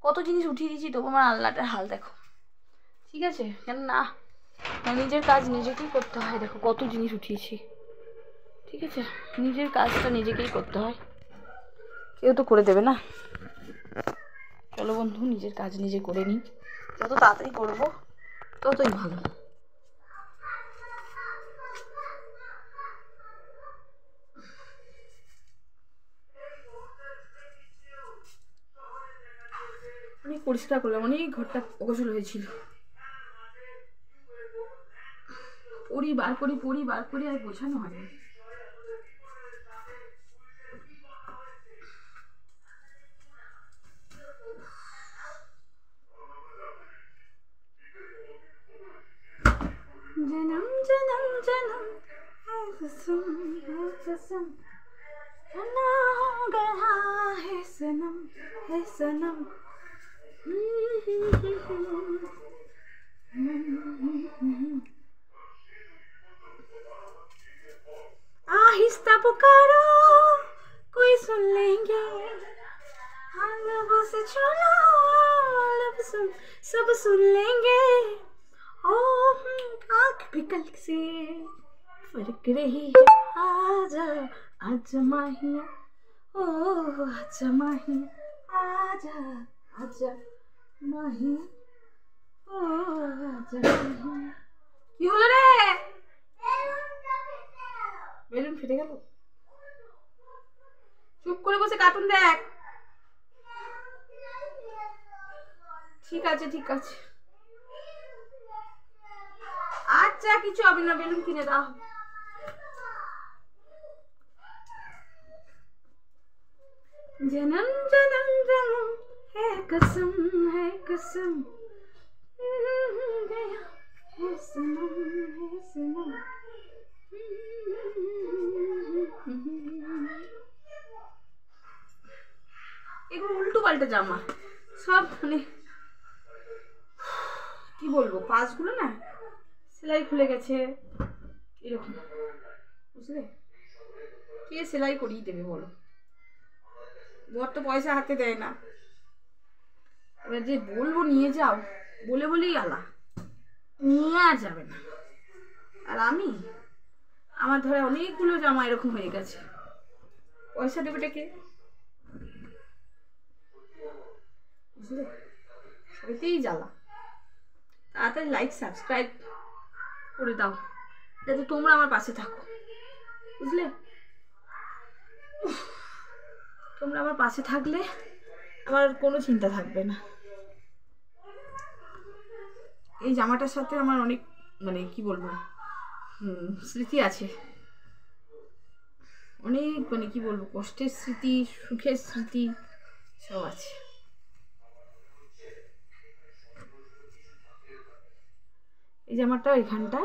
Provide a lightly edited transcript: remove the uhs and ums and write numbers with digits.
কত জিনিস উঠিয়ে দিয়েছি, তবু আমার আলনাটার হাল দেখো। ঠিক আছে, কেন না, নিজের কাজ নিজেকেই করতে হয়। দেখো কত জিনিস উঠিয়েছি। ঠিক আছে, নিজের কাজটা নিজেকেই করতে হয়, কেউ তো করে দেবে না। চলো বন্ধু, নিজের কাজ নিজে করে নিই। যত তাড়াতাড়ি করবো ততই ভালো। অনেক পরিষ্কার করলাম, অনেক ঘরটা অগোছল হয়েছিল। পড়ি বার করি আর গোছানো হয়নি। जन्म जन्म जन्म है कसम ना हो गया है सनम है सनम। आहिस्ता पुकारो कोई सुन लेंगे, से चलो लब सुन सब सुन लेंगे। ओ आँख पिकल से फर्क रही है, आजा आजा माहिया, ओ आजा माहिया, आजा आजा माहिया, ओ आजा माहिया। কি হলো রে? বেলুন ফেটে গেল। চুপ করে বসে কার্টুন দেখ। ঠিক আছে ঠিক আছে, আচ্ছা কিছু হবে না, বেলুন কিনে দাও। जन्म जन्म जन्म है कसम गया है सनम है सनम। এগুলো উল্টো পাল্টা জামা সব, মানে কি বলবো, পাঁচগুলো না সেলাই খুলে গেছে এরকম, বুঝলে? কে সেলাই করিয়ে দেবে বলো? বর তো পয়সা হাতে দেয় না। এবার যে বলবো নিয়ে যাও, বলে বলেই আলা, নিয়ে আর যাবে না। আর আমার ধরে অনেকগুলো জামা এরকম হয়ে গেছে, পয়সা দেবেটা কে? বুঝলে, সবাইতেই জ্বালা। তাড়াতাড়ি লাইক সাবস্ক্রাইব করে দাও, যাতে তোমরা আমার পাশে থাকো, বুঝলে? তোমরা আমার পাশে থাকলে আমার কোনো চিন্তা থাকবে না। এই জামাটার সাথে আমার অনেক, মানে কি বলবো, স্মৃতি আছে অনেক, মানে কি বলবো, কষ্টের স্মৃতি, সুখের স্মৃতি সব আছে। এই জামাটা এখানটা